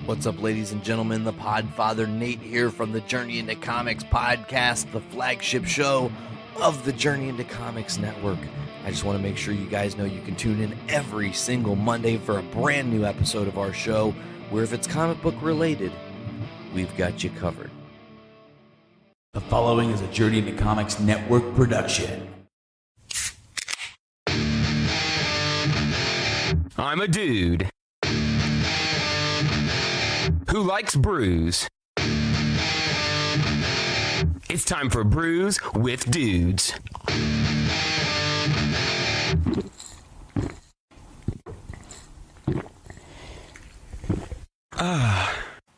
What's up, ladies and gentlemen? The Podfather Nate here from the Journey into Comics podcast, the flagship show of the Journey into Comics network. I just want to make sure you guys know you can tune in every single Monday for a brand new episode of our show, where if it's comic book related, we've got you covered. The following is a Journey into Comics network production. I'm a dude who likes brews. It's time for Brews with Dudes.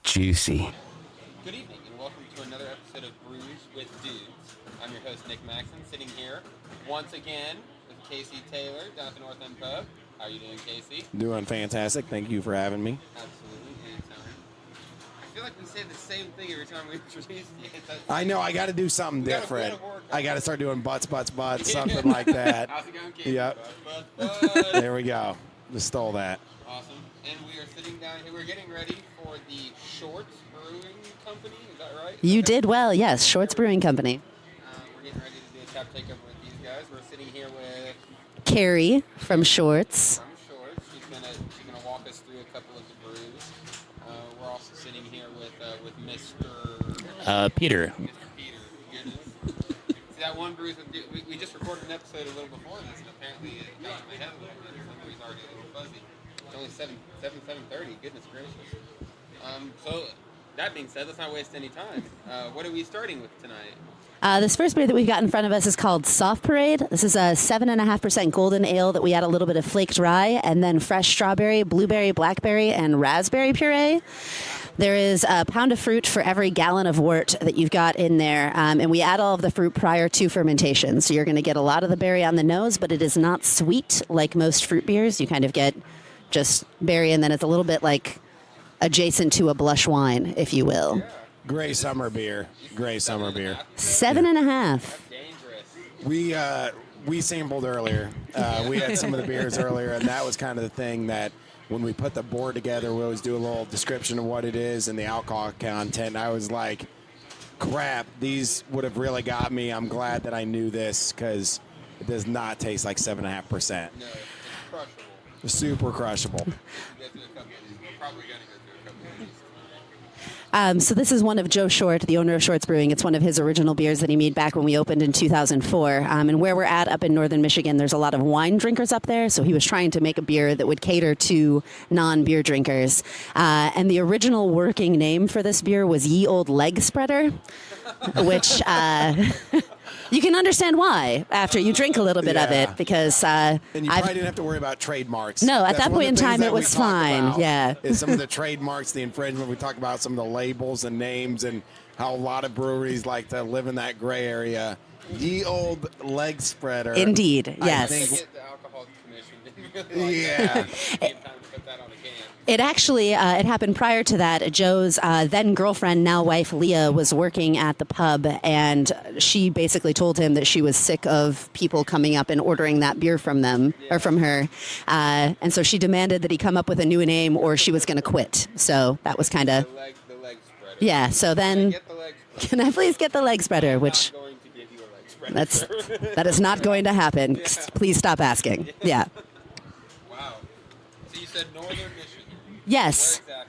Juicy. Good evening and welcome to another episode of Brews with Dudes. I'm your host Nick Maxon, sitting here once again with Casey Taylor down at the North End Pub. How are you doing, Casey? Doing fantastic. Thank you for having me. Absolutely, anytime. I feel like we say the same thing every time we introduce you. I know. I got to do something different. I got to start doing butts, something like that. How's it going, Casey? Yep. Butts. There we go. Just stole that. Awesome. And we are sitting down here. We're getting ready for the Shorts Brewing Company. Is that right? You did well, yes. Shorts Brewing Company. We're getting ready to do a tap takeover with these guys. We're sitting here with Carrie from Shorts. from Shorts. She's gonna walk us through a couple of the brews. We're also sitting here with Mr. Peter. Mr. Peter. Goodness. See that one brews with we just recorded an episode a little before this, and apparently it got in my head a little bit. The memory's already a little fuzzy. It's only 7:30. Goodness gracious. So that being said, let's not waste any time. What are we starting with tonight? This first beer that we've got in front of us is called Soft Parade. This is a 7.5% golden ale that we add a little bit of flaked rye and then fresh strawberry, blueberry, blackberry, and raspberry puree. There is a pound of fruit for every gallon of wort that you've got in there, and we add all of the fruit prior to fermentation. So you're going to get a lot of the berry on the nose, but it is not sweet like most fruit beers. You kind of get just berry, and then it's a little bit like adjacent to a blush wine, if you will. Gray summer beer. 7.5. Dangerous. We sampled earlier. We had some of the beers earlier, and that was kind of the thing that when we put the board together, we always do a little description of what it is and the alcohol content. I was like, crap, these would have really got me. I'm glad that I knew this because it does not taste like 7.5%. No, it's crushable. Super crushable. We'll go through a couple of these. We're probably going to go through a couple of these. So this is one of Joe Short, the owner of Shorts Brewing. It's one of his original beers that he made back when we opened in 2004. And where we're at up in northern Michigan, there's a lot of wine drinkers up there. So he was trying to make a beer that would cater to non-beer drinkers. And the original working name for this beer was Ye Old Leg Spreader, which you can understand why after you drink a little bit of it, because and you probably didn't have to worry about trademarks. No, at That's that one point of in the time things it that we was talked fine. about Yeah. is some of the trademarks, the infringement. We talk about some of the labels and names and how a lot of breweries like to live in that gray area. Ye Old Leg Spreader. Indeed, yes. I think the Alcohol Commission didn't really like Yeah. that. It came time to put that on a can. It actually, it happened prior to that. Joe's then girlfriend, now wife, Leah, was working at the pub, and she basically told him that she was sick of people coming up and ordering that beer from them, or from her. And so she demanded that he come up with a new name or she was going to quit. So that was kind of, The leg spreader. yeah. So then, Get the leg spreader. can I please get the leg spreader, which I'm not going to give you a leg spreader. that is not going to happen. Please stop asking. Yeah. Wow. So you said northern Michigan. Yes. Where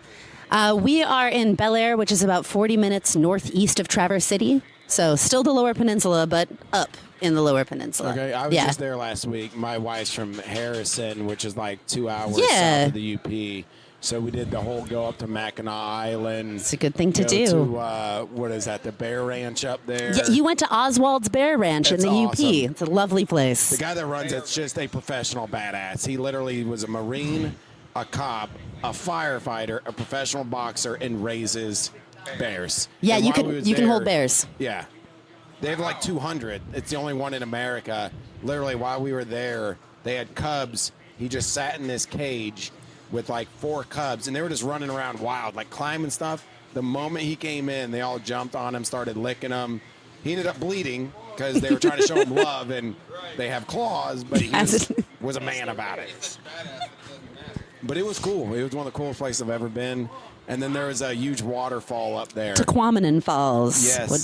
exactly? We are in Bel Air, which is about 40 minutes northeast of Traverse City. So still the Lower Peninsula, but up in the Lower Peninsula. Okay, I was just there last week. My wife's from Harrison, which is like 2 hours south of the UP. So we did the whole go up to Mackinac Island. It's a good thing to go do. To, what is that, the Bear Ranch up there? Yeah, you went to Oswald's Bear Ranch in That's the awesome. UP. It's a lovely place. The guy that runs it's just a professional badass. He literally was a Marine, a cop, a firefighter, a professional boxer, and raises bears. Yeah, And you while can we was you can there- hold bears. Yeah. They have like 200. It's the only one in America. Literally, while we were there, they had cubs. He just sat in this cage with like 4 cubs, and they were just running around wild, like climbing stuff. The moment he came in, they all jumped on him, started licking him. He ended up bleeding because they were trying to show him love, and they have claws, but he was a man about it. But it was cool. It was one of the coolest places I've ever been. And then there was a huge waterfall up there. Tequamanen Falls Yes. would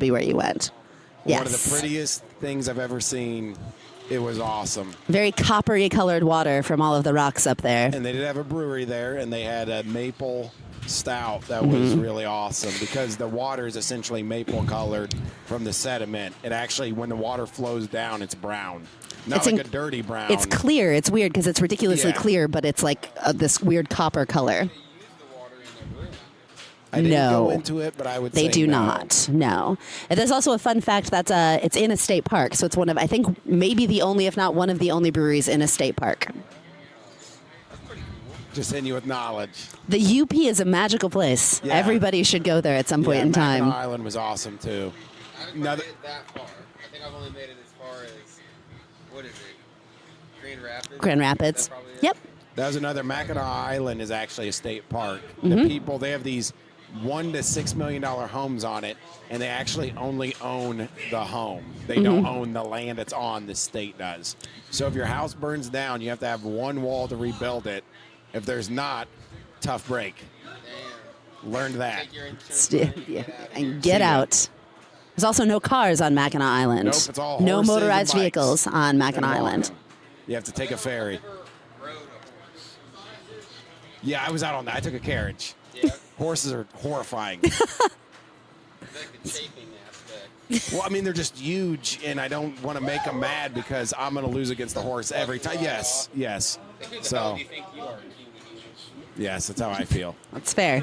be where you went. Yes. One of the prettiest things I've ever seen. It was awesome. Very coppery colored water from all of the rocks up there. And they did have a brewery there, and they had a maple stout that was really awesome because the water is essentially maple colored from the sediment. It actually, when the water flows down, it's brown. Not like a dirty brown. It's clear. It's weird because it's ridiculously Yeah. clear, but it's like this weird copper color. I didn't No. go into it, but I would They say do no. not. No. And there's also a fun fact that it's in a state park. So it's one of, I think, maybe the only, if not one of the only breweries in a state park. Just hitting you with knowledge. The UP is a magical place. Yeah. Everybody should go there at some point in time. Mackinac Island was awesome, too. I haven't quite made it that far. I think I've only made it as far as, what is it? Grand Rapids? Grand Rapids. That's probably it. Yep. That was another. Mackinac Island is actually a state park. Mm-hmm. The people, they have these $1 to $6 million homes on it, and they actually only own the home. They Mm-hmm. don't own the land it's on. The state does. So if your house burns down, you have to have one wall to rebuild it. If there's not, tough break. Learned that. Take your insurance St- money, yeah, get out of and here. get See ya. out. There's also no cars on Mackinac Island. Nope, it's all no horses and motorized bikes. vehicles on Mackinac And Island. walking. You have to take a ferry. Never rode a horse. Yeah, I was out on that. I took a carriage. Yeah, Horses are horrifying. like the chafing aspect. Well, I mean, they're just huge, and I don't want to make them mad because I'm going to lose against the horse every time. Yes, yes. Who the hell So, do you think you are, King of Humans? yes, that's how I feel. That's fair.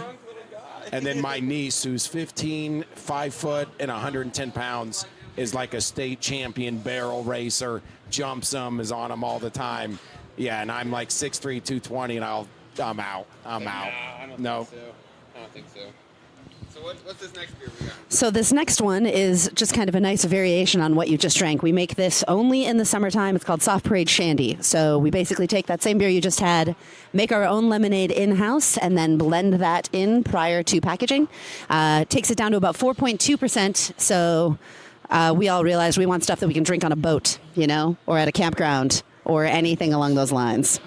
And then my niece, who's 15, 5 foot, and 110 pounds, is like a state champion barrel racer, jumps them, is on them all the time. Yeah, and I'm like 6'3", 220, and I'm out. I'm out. I don't No. think so. I don't think so. So what's this next beer we got? So this next one is just kind of a nice variation on what you just drank. We make this only in the summertime. It's called Soft Parade Shandy. So we basically take that same beer you just had, make our own lemonade in-house, and then blend that in prior to packaging. Takes it down to about 4.2%. So we all realize we want stuff that we can drink on a boat, or at a campground, or anything along those lines.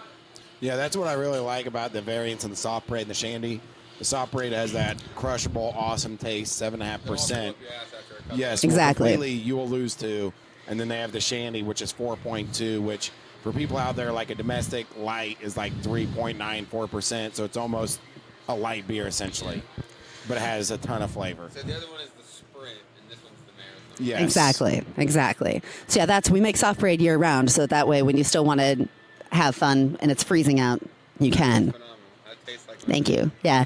Yeah, that's what I really like about the variants in the soft parade and the shandy. The soft parade has that crushable, awesome taste, 7.5%. Your ass after a couple Yes, Exactly. Completely, you will lose to. And then they have the shandy, which is 4.2, which for people out there, like a domestic light is like 3.94%. So it's almost a light beer essentially, but it has a ton of flavor. So the other one is the sprint, and this one's the marathon. Yes. Exactly. So yeah, we make Soft Parade year round, so that way when you still want to have fun and it's freezing out, you can. Phenomenal. That tastes like Thank you. Yeah.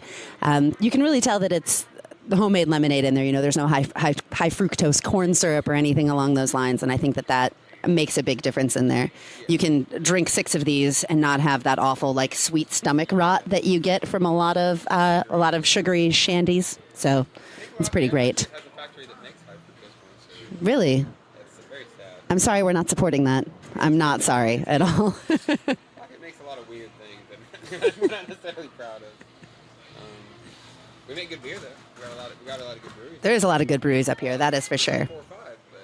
You can really tell that it's the homemade lemonade in there. There's no high fructose corn syrup or anything along those lines. And I think that makes a big difference in there. You can drink 6 of these and not have that awful, like, sweet stomach rot that you get from a lot of sugary shandies. So it's pretty great. It has a factory that makes high fructose corn syrup. Really? That's very sad. I'm sorry we're not supporting that. I'm not sorry at all. It makes a lot of weird things that we're not necessarily proud of. We make good beer though. We got a lot of good breweries. There is a lot of good breweries up here, that is for sure. 4 or 5, but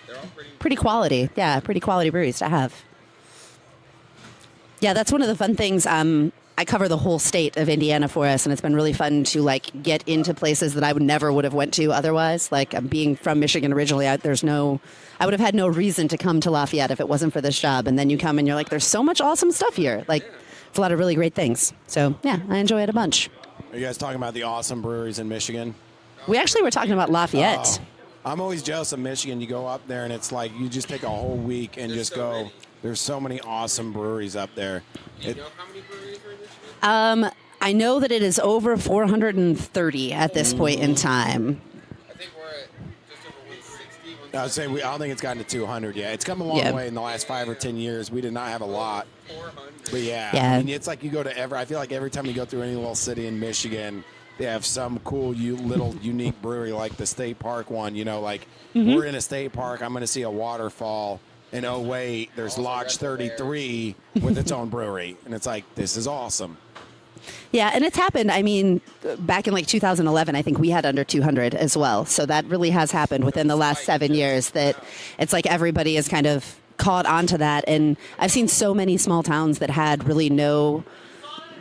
they're all pretty. Pretty quality. Yeah, pretty quality breweries to have. Yeah, that's one of the fun things. I cover the whole state of Indiana for us, and it's been really fun to get into places that I would have went to otherwise. Like being from Michigan originally, I would have had no reason to come to Lafayette if it wasn't for this job. And then you come and you're like, there's so much awesome stuff here. It's a lot of really great things. So yeah, I enjoy it a bunch. Are you guys talking about the awesome breweries in Michigan? We actually were talking about Lafayette. Oh, I'm always jealous of Michigan. You go up there and it's like you just take a whole week and There's just so go. many. There's so many awesome breweries up there. Do you know how many breweries are in Michigan? I know that it is over 430 at this point in time. I think we're at just over 160. I would say I don't think it's gotten to 200 yet. It's come a long Yeah. way in the last 5 or 10 years. We did not have a lot. 400. But yeah, Yeah. I mean, it's like you go to I feel like every time you go through any little city in Michigan, they have some cool, little unique brewery like the State Park one. We're in a state park. I'm going to see a waterfall. And oh, wait, there's Lodge 33 with its own brewery. And it's like, this is awesome. Yeah, and it's happened. I mean, back in 2011, I think we had under 200 as well. So that really has happened within the last 7 years that it's like everybody is kind of caught onto that. And I've seen so many small towns that had really no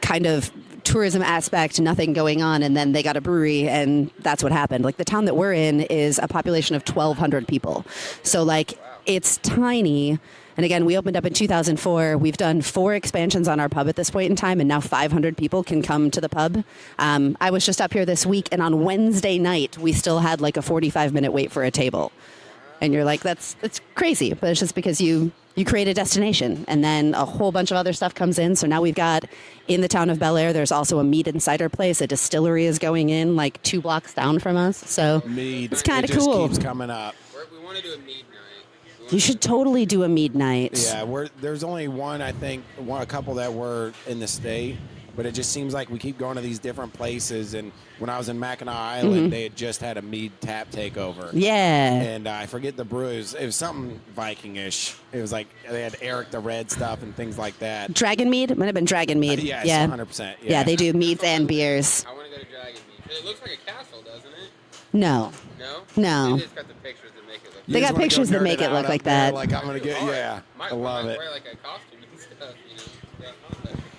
kind of tourism aspect, nothing going on, and then they got a brewery, and that's what happened. Like the town that we're in is a population of 1,200 people. So like it's tiny. And again, we opened up in 2004. We've done 4 expansions on our pub at this point in time, and now 500 people can come to the pub. I was just up here this week, and on Wednesday night, we still had like a 45-minute wait for a table. And you're like, that's crazy. But it's just because you create a destination, and then a whole bunch of other stuff comes in. So now we've got, in the town of Bel Air, there's also a mead and cider place. A distillery is going in like 2 blocks down from us. So Mead. it's kind of It just cool. keeps coming up. We want to do a mead night. You should totally do a mead night. Yeah, there's only one, I think, a couple that were in the state, but it just seems like we keep going to these different places. And when I was in Mackinac Island, they had just had a mead tap takeover. Yeah. And I forget the brews. It was something Viking-ish. It was like they had Eric the Red stuff and things like that. Dragon mead? Might have been Dragon mead. Yes, yeah. 100%. Yeah, they do meads and beers. I want to go to Dragon Mead. It looks like a castle, doesn't it? No. No? No. They just got the pictures that make it look. You They just got wanna pictures go that nerd make it out look up like there, that. Like I'm gonna get, yeah. Might I love it. wear like a costume and stuff, you know. Yeah,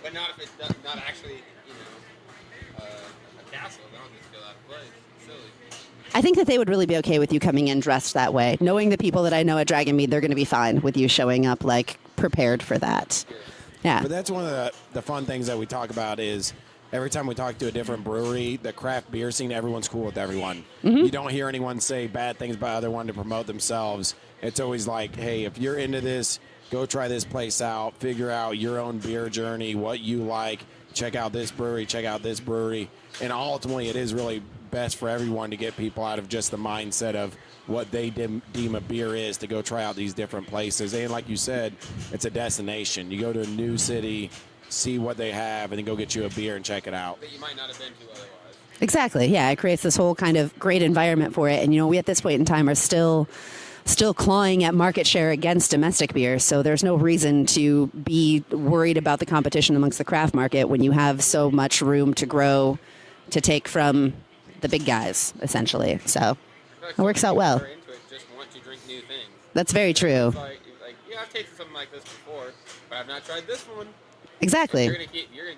but not if it's not actually, you know, a castle. That would just feel out of place. It's silly. I think that they would really be okay with you coming in dressed that way. Knowing the people that I know at Dragon Mead, they're going to be fine with you showing up like prepared for that. Yeah. But that's one of the fun things that we talk about is every time we talk to a different brewery, the craft beer scene, everyone's cool with everyone. You don't hear anyone say bad things about other one to promote themselves. It's always like, hey, if you're into this, go try this place out, figure out your own beer journey, what you like, check out this brewery, check out this brewery. And ultimately, it is really best for everyone to get people out of just the mindset of what they deem a beer is to go try out these different places. And like you said, it's a destination. You go to a new city, see what they have, and then go get you a beer and check it out. That you might not have been to otherwise. Exactly. Yeah, it creates this whole kind of great environment for it. And, you know, we at this point in time are still clawing at market share against domestic beer. So there's no reason to be worried about the competition amongst the craft market when you have so much room to grow, to take from the big guys, essentially. So it works out well. Into it, just want to drink new things. That's very true. It's like, yeah, I've tasted something like this before, but I've not tried this one. Exactly. You're gonna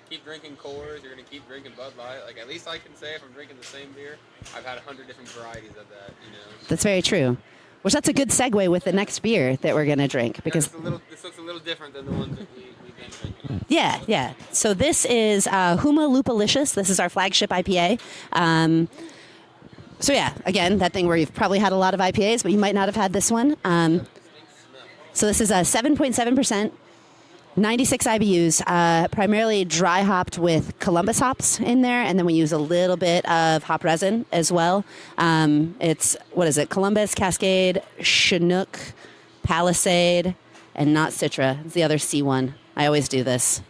keep drinking Coors. You're gonna keep drinking Bud Light. Like at least I can say if I'm drinking the same beer, I've had 100 different varieties of that. You know. That's very true. Which that's a good segue with the next beer that we're going to drink. Because this looks a little different than the ones that we've been drinking. Yeah. So this is Huma Lupalicious. This is our flagship IPA. So yeah, again, that thing where you've probably had a lot of IPAs, but you might not have had this one. So this is a 7.7%. 96 IBUs, primarily dry hopped with Columbus hops in there, and then we use a little bit of hop resin as well. It's, Columbus, Cascade, Chinook, Palisade, and not Citra. It's the other C one. I always do this.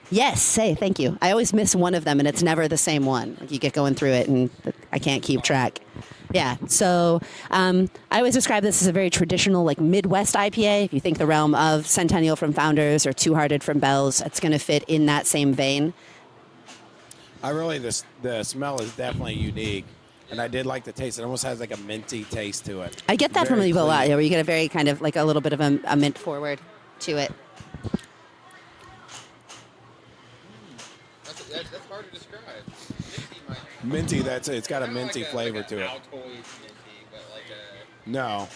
Yes, thank you. I always miss one of them, and it's never the same one. Like you get going through it, and I can't keep track. Yeah, so I always describe this as a very traditional, like Midwest IPA. If you think the realm of Centennial from Founders or Two Hearted from Bell's, it's going to fit in that same vein. The smell is definitely unique, and I did like the taste. It almost has like a minty taste to it. I get that from Very you a lot, clean. where you get a very kind of like a little bit of a mint forward to it. That's hard to describe. Minty, it's got a Kinda minty like flavor like to it. Altoids minty, but like a. No.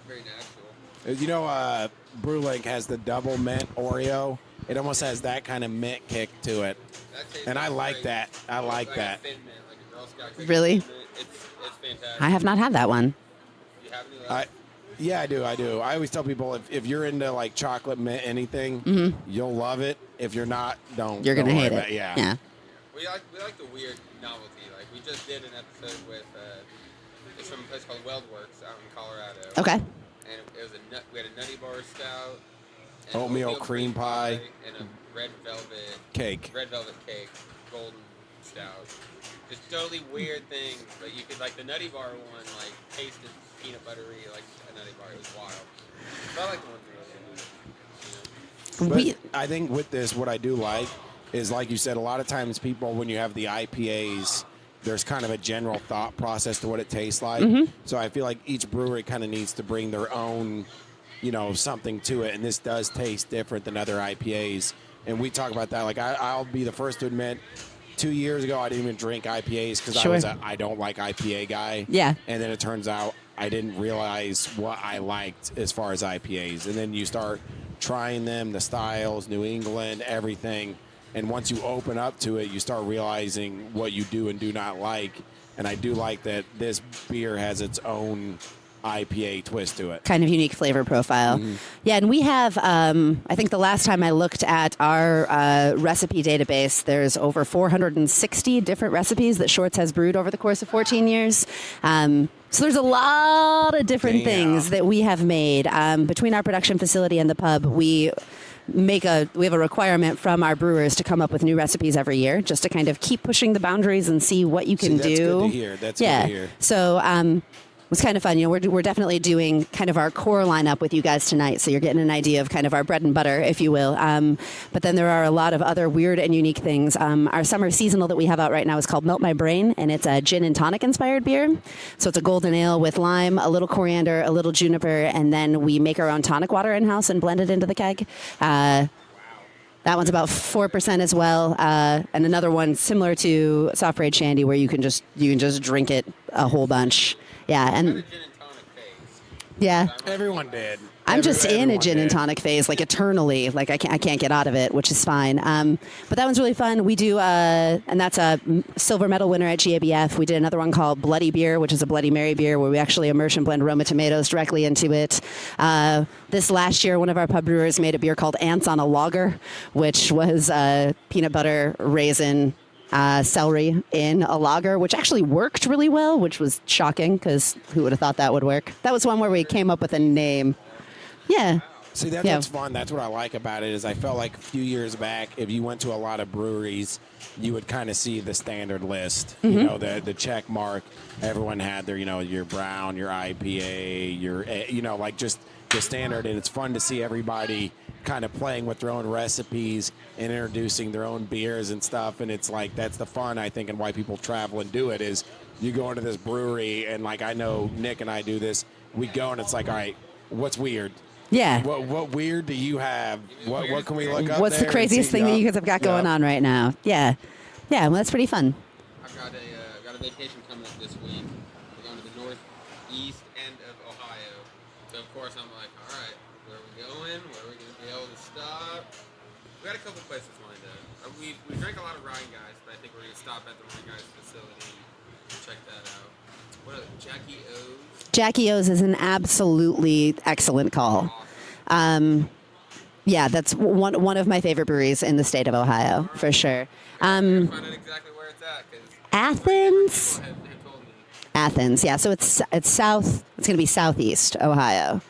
Very natural. You know, BrewLink has the double mint Oreo. It almost has that kind of mint kick to it. That tastes And I like great. that. I like a that. Thin mint, like a Girl Scout cookie Really? thin mint. It's fantastic. I have not had that one. You have any left? Yeah, I do. I always tell people if you're into like chocolate mint anything, you'll love it. If you're not, don't. You're going to don't hate worry it. about Yeah. We like the weird novelty. Like we just did an episode with it's from a place called Weldworks out in Colorado. Okay. And it was we had a nutty bar stout, and Oatmeal cream pie. and a red velvet Cake. golden stout. Just totally weird things, but you could like the nutty bar one like tasted peanut buttery like a nutty bar. It was wild. But I like the ones that really do. But I think with this, what I do like is, like you said, a lot of times people, when you have the IPAs, there's kind of a general thought process to what it tastes like. So I feel like each brewery kind of needs to bring their own, something to it. And this does taste different than other IPAs. And we talk about that. Like, I'll be the first to admit, 2 years ago, I didn't even drink IPAs because Sure. I don't like IPA guy. Yeah. And then it turns out I didn't realize what I liked as far as IPAs. And then you start trying them, the styles, New England, everything. And once you open up to it, you start realizing what you do and do not like. And I do like that this beer has its own IPA twist to it. Kind of unique flavor profile. Yeah, and we have, I think the last time I looked at our recipe database, there's over 460 different recipes that Shorts has brewed over the course of 14 years. So there's a lot of different things that we have made. Between our production facility and the pub, we have a requirement from our brewers to come up with new recipes every year, just to kind of keep pushing the boundaries and see what you can do. That's good to hear. That's good to hear. So it was kind of fun. We're definitely doing kind of our core lineup with you guys tonight, so you're getting an idea of kind of our bread and butter, if you will. But then there are a lot of other weird and unique things. Our summer seasonal that we have out right now is called Melt My Brain, and it's a gin and tonic inspired beer. So it's a golden ale with lime, a little coriander, a little juniper, and then we make our own tonic water in-house and blend it into the keg. That one's about 4% as well, and another one similar to Soft Parade Shandy, where you can just drink it a whole bunch. Yeah, and Gin and tonic phase. yeah, Everyone did. I'm just in a Everyone gin and did. tonic phase, like eternally. Like I can't get out of it, which is fine. But that one's really fun. We do, and that's a silver medal winner at GABF. We did another one called Bloody Beer, which is a Bloody Mary beer, where we actually immerse and blend Roma tomatoes directly into it. This last year, one of our pub brewers made a beer called Ants on a Lager, which was peanut butter, raisin, celery in a lager, which actually worked really well, which was shocking because who would have thought that would work? That was one where we came up with a name. Yeah. See, that's what's fun. That's what I like about it is I felt like a few years back, if you went to a lot of breweries, you would kind of see the standard list, the check mark. Everyone had their, your brown, your IPA, your, like just the standard. And it's fun to see everybody kind of playing with their own recipes and introducing their own beers and stuff. And it's like, that's the fun, I think, and why people travel and do it is you go into this brewery and like, I know Nick and I do this. We go and it's like, all right, what's weird? Yeah. What weird do you have? What can we look up? What's the there craziest and see? thing that you guys have got going on right now? Yeah. Yeah, well, that's pretty fun. I've got a vacation coming up this week. We're going to the northeast end of Ohio. So of course I'm like, all right, where are we going? Where are we going to be able to stop? We got a couple places lined up. We drank a lot of Ryan Guys, but I think we're going to stop at the Ryan Guys facility and check that out. What are Jackie O's? Jackie O's is an absolutely excellent call. Yeah, that's one of my favorite breweries in the state of Ohio, for sure. Find out exactly where it's at. 'Cause Athens? people have told me. Athens, yeah. So it's south. It's going to be southeast Ohio.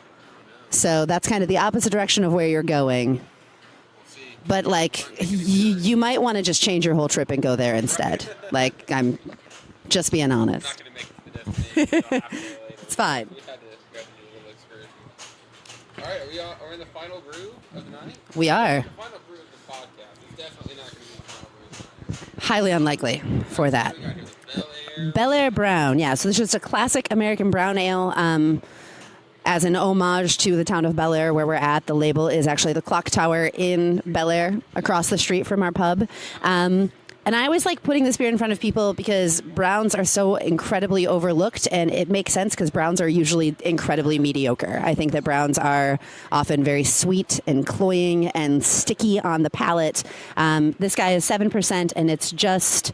So that's kind of the opposite direction of where you're going. But like, you might want to just change your whole trip and go there instead. Like, I'm just being honest. Not going to make it to the destination. So I'll have to go later. It's fine. We had to do a little excursion. All right, are we in the final brew of the night? We are. The final brew of the podcast. It's definitely not going to be the final brew of the night. Highly unlikely for that. We got here the Bel Air. Bel Air Brown, yeah. So this is just a classic American brown ale. As an homage to the town of Bel Air, where we're at, the label is actually the clock tower in Bel Air, across the street from our pub. And I always like putting this beer in front of people because browns are so incredibly overlooked, and it makes sense because browns are usually incredibly mediocre. I think that browns are often very sweet and cloying and sticky on the palate. This guy is 7%, and it's just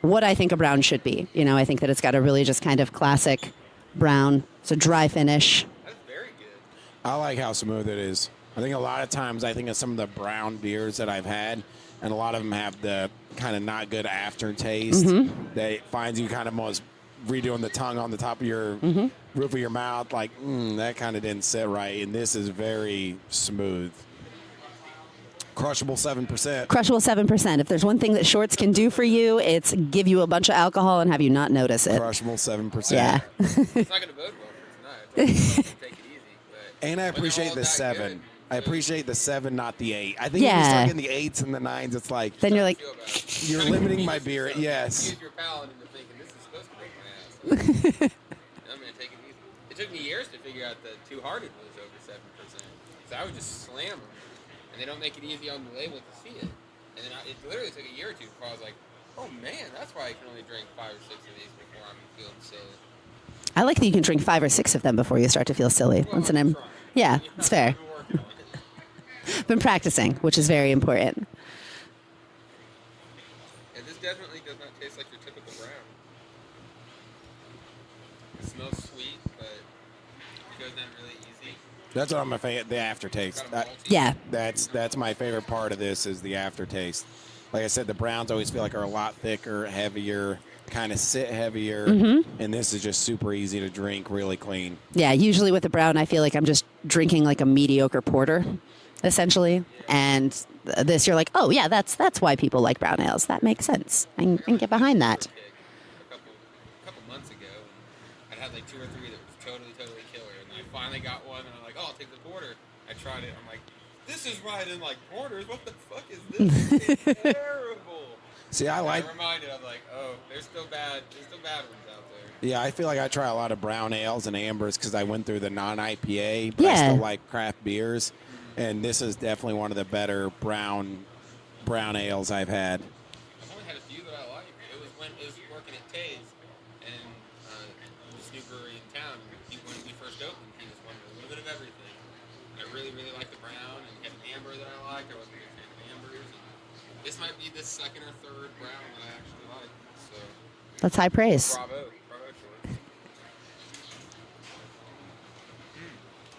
what I think a brown should be. I think that it's got a really just kind of classic brown. It's a dry finish. That's very good. I like how smooth it is. I think a lot of times I think of some of the brown beers that I've had, and a lot of them have the kind of not good aftertaste that finds you kind of almost redoing the tongue on the top of your roof of your mouth. Like, that kind of didn't sit right. And this is very smooth. Crushable 7%. Crushable 7%. If there's one thing that Shorts can do for you, it's give you a bunch of alcohol and have you not notice it. Crushable 7%. Yeah. It's not going to bode well for tonight. It's take it easy. But And I when they're appreciate all the that 7. good, I appreciate the 7, not the 8. I think when you Yeah. start getting the 8s and the 9s, it's like Then you're like, feel about it. you're Kinda limiting my confuses beer. yourself. Yes. Confuse your palate into thinking I'm gonna take it easy. It took me years to figure out that Two Hearted was over 7%. So I would just slam them, and they don't make it easy on the label to see it. And then it literally took a year or two before I was like, oh man, that's why I can only drink 5 or 6 of these before I'm feeling silly. I like that you can drink 5 or 6 of them before you start to feel silly. Well, Yeah, it's fair. I've been working on it. Been practicing, which is very important. Yeah, this definitely does not taste like your typical brown. It smells sweet, but it goes down really easy. That's what I'm a fan. The aftertaste. Got a malty. Yeah. That's my favorite part of this is the aftertaste. Like I said, the browns always feel like are a lot thicker, heavier, kind of sit heavier, and this is just super easy to drink, really clean. Yeah, usually with the brown, I feel like I'm just drinking like a mediocre porter, essentially. And this, you're like, oh yeah, that's why people like brown ales. That makes sense. I can get behind that. A couple months ago, and I had like 2 or 3 that was totally killer, and I finally got one, and I'm like, oh, I'll take the porter. I tried it. I'm like, this is why I didn't like porters. What the fuck is this? It's terrible. See, I like. I'm reminded. I'm like, oh, there's still bad ones out there. Yeah, I feel like I try a lot of brown ales and ambers because I went through the non-IPA, but I Yeah. still like craft beers, and this is definitely one of the better brown ales I've had. I've only had a few that I like. It was when it was working at Tay's, and this new brewery in town. When we first opened, he just wanted a little bit of everything. And I really liked the brown, and he had an amber that I liked. I wasn't a big fan of ambers. And this might be the second or third brown that I actually like. So That's high praise. bravo Shorts.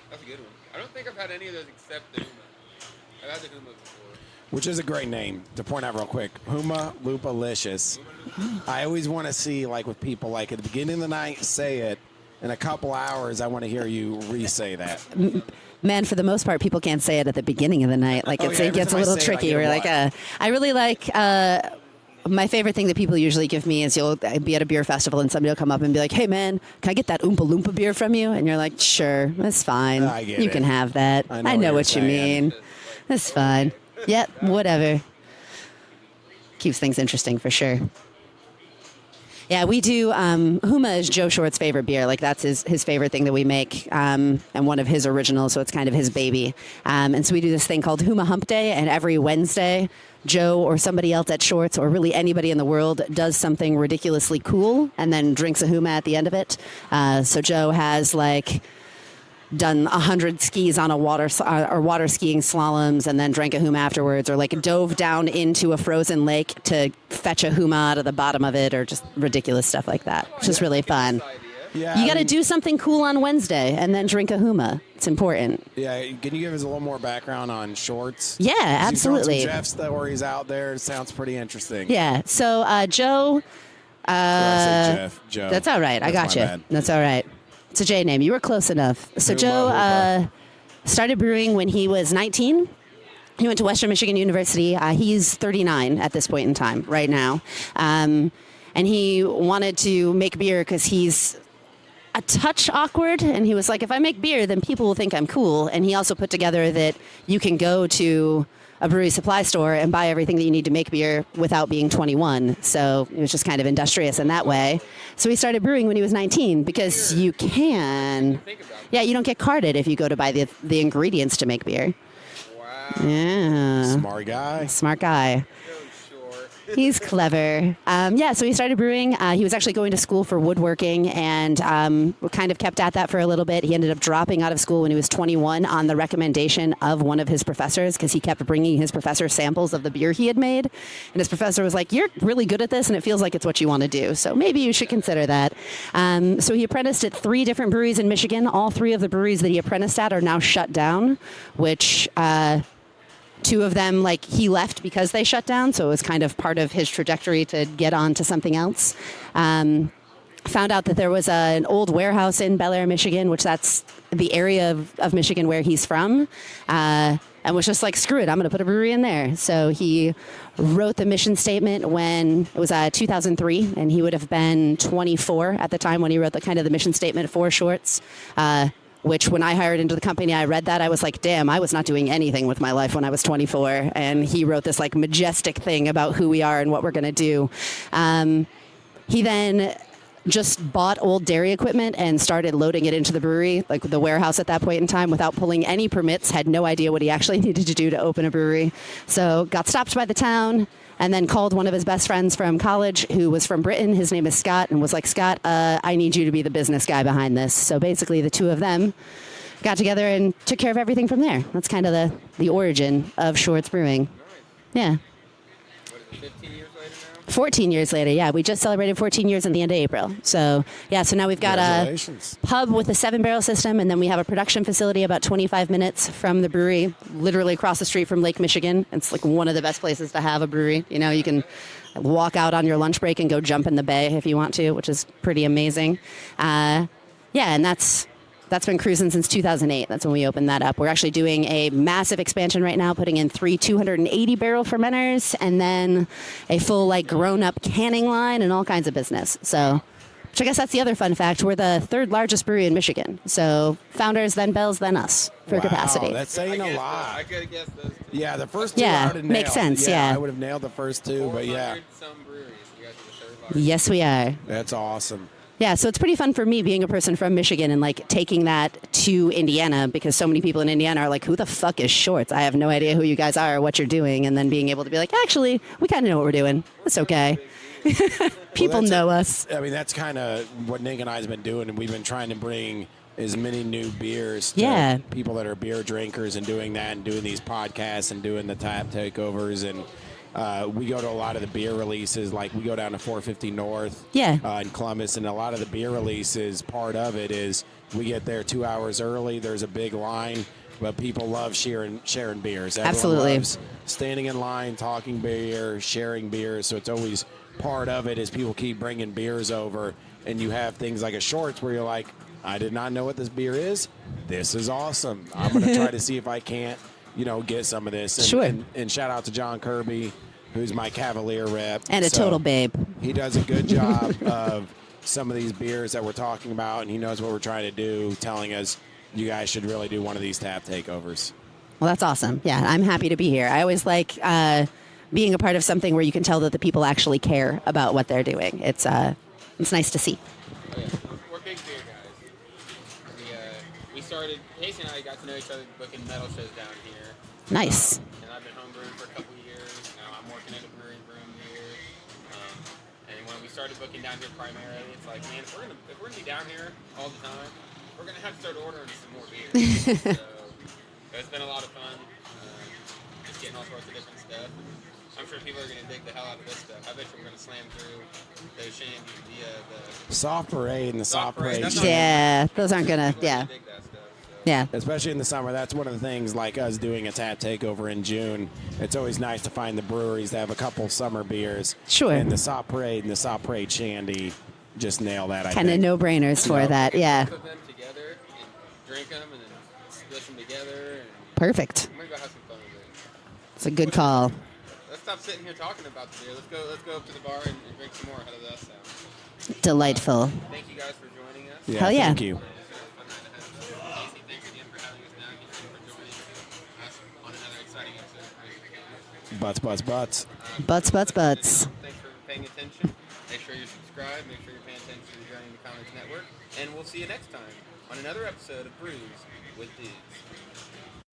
That's a good one. I don't think I've had any of those except the Huma. I've had the Huma before. Which is a great name to point out real quick. Huma Lupalicious. I always want to see, like with people, like at the beginning of the night, say it. In a couple hours, I want to hear you re-say that. Man, for the most part, people can't say it at the beginning of the night. Like Oh, it yeah, gets a every time I little say it, I tricky. get We're like, what? I really like. My favorite thing that people usually give me is you'll be at a beer festival and somebody will come up and be like, "Hey, man, can I get that Oompa Loompa beer from you?" And you're like, "Sure, that's fine. I get You it. can have that. I know know what what you you're saying." mean. That's fine. Yep, whatever. Keeps things interesting for sure. Yeah, we do. Huma is Joe Short's favorite beer. Like that's his favorite thing that we make, and one of his originals. So it's kind of his baby. And so we do this thing called Huma Hump Day, and every Wednesday, Joe or somebody else at Short's or really anybody in the world does something ridiculously cool and then drinks a Huma at the end of it. So Joe has like done 100 skis on a water skiing slaloms and then drank a Huma afterwards, or like dove down into a frozen lake to fetch a Huma out of the bottom of it, or just ridiculous stuff like that. It's just really fun. Yeah, You got to do something cool on Wednesday and then drink a Huma. It's important. Yeah, can you give us a little more background on Shorts? Yeah, You've thrown absolutely. some Jeff stories out there. It sounds pretty interesting. Yeah. So Joe. Did I say Jeff? Joe. That's all right. I got That's you. my bad. That's all right. It's a J name. You were close enough. So Huma, Joe Huma. started brewing when he was 19. He went to Western Michigan University. He's 39 at this point in time right now. And he wanted to make beer because he's a touch awkward. And he was like, if I make beer, then people will think I'm cool. And he also put together that you can go to a brewery supply store and buy everything that you need to make beer without being 21. So it was just kind of industrious in that way. So he started brewing when he was 19 because you can. Yeah, you don't get carded if you go to buy the ingredients to make beer. Wow. Yeah. Smart guy. Smart guy. Really short. He's clever. So he started brewing. He was actually going to school for woodworking and kind of kept at that for a little bit. He ended up dropping out of school when he was 21 on the recommendation of one of his professors because he kept bringing his professor samples of the beer he had made. And his professor was like, "You're really good at this and it feels like it's what you want to do. So maybe you should consider that." So he apprenticed at 3 different breweries in Michigan. All 3 of the breweries that he apprenticed at are now shut down, which... 2 of them, like, he left because they shut down, so it was kind of part of his trajectory to get on to something else. Found out that there was an old warehouse in Bel Air, Michigan, which that's the area of Michigan where he's from, and was just like, screw it, I'm going to put a brewery in there. So he wrote the mission statement when it was 2003, and he would have been 24 at the time when he wrote the mission statement for Shorts. Which when I hired into the company, I read that, I was like, damn, I was not doing anything with my life when I was 24. And he wrote this like majestic thing about who we are and what we're going to do. He then just bought old dairy equipment and started loading it into the brewery, like the warehouse at that point in time, without pulling any permits, had no idea what he actually needed to do to open a brewery. So got stopped by the town and then called one of his best friends from college who was from Britain. His name is Scott, and was like, Scott, I need you to be the business guy behind this. So basically the two of them got together and took care of everything from there. That's kind of the origin of Shorts Brewing. Yeah. What is it, 15 years later now? 14 years later, yeah. We just celebrated 14 years at the end of April. So, yeah, so now we've got a pub with a 7-barrel system, and then we have a production facility about 25 minutes from the brewery, literally across the street from Lake Michigan. It's like one of the best places to have a brewery. You know, you can walk out on your lunch break and go jump in the bay if you want to, which is pretty amazing. Yeah, and that's been cruising since 2008. That's when we opened that up. We're actually doing a massive expansion right now, putting in 3 280-barrel fermenters and then a full, like, grown-up canning line and all kinds of business. So, which I guess that's the other fun fact. We're the 3rd largest brewery in Michigan. So, founders, then Bells, then us for capacity. That's saying a lot. I could have guessed those. Yeah, the first two Yeah, I would have nailed. makes sense, yeah. I would have nailed the first two, but yeah. 400 some breweries. You guys are the 3rd largest. Yes, we are. That's awesome. Yeah, so it's pretty fun for me being a person from Michigan and like taking that to Indiana, because so many people in Indiana are like, who the fuck is Shorts? I have no idea who you guys are or what you're doing. And then being able to be like, actually, we kind of know what we're doing. It's okay. People know us. I mean, that's kind of what Nick and I have been doing, and we've been trying to bring as many new beers to people that are beer drinkers, and doing that and doing these podcasts and doing the tap takeovers. And we go to a lot of the beer releases, like we go down to 450 North in Columbus, and a lot of the beer releases, part of it is we get there 2 hours early. There's a big line, but people love sharing beers. Everyone Absolutely. loves standing in line, talking beer, sharing beers. So it's always part of it is people keep bringing beers over, and you have things like a Shorts where you're like, I did not know what this beer is. This is awesome. I'm going to try to see if I can't, get some of this. And, Sure. And shout out to John Kirby, who's my Cavalier rep. And a total babe. He does a good job of some of these beers that we're talking about, and he knows what we're trying to do, telling us you guys should really do one of these tap takeovers. Well, that's awesome. Yeah, I'm happy to be here. I always like being a part of something where you can tell that the people actually care about what they're doing. It's nice to see. Oh, yeah. We're big beer guys. We started, Casey and I got to know each other booking metal shows down here. Nice. And I've been homebrewing for a couple of years. Now I'm working at a brewery brewing beer. And when we started booking down here primarily, it's like, man, if we're gonna be down here all the time, we're gonna have to start ordering some more beer. So it's been a lot of fun. Just getting all sorts of different stuff. I'm sure people are going to dig the hell out of this stuff. I bet you we're going to slam through those shandies, the Soft Parade and the Soft Parade. Yeah, those aren't going to, yeah. dig that stuff. So. Yeah. Especially in the summer. That's one of the things, like us doing a tap takeover in June. It's always nice to find the breweries that have a couple summer beers. Sure. And the Soft Parade and the Soft Parade shandy just nail that, I Kind of think. no-brainers for that, yeah. Put them together and drink them and then split them together. And Perfect. I'm going to go have some fun with it. It's a good call. Let's stop sitting here talking about the beer. Let's go up to the bar and drink some more. How does that sound? Delightful. Thank you guys for joining us. Yeah, Hell yeah. Thank you. Casey, thanks again for having us down here and for joining us on another exciting episode of Brews With Dudes. Butts, butts, butts. Butts, butts, butts. Thanks for paying attention. Make sure you're subscribed. Make sure you're paying attention to the Journey to Comics Network. And we'll see you next time on another episode of Brews with Dudes.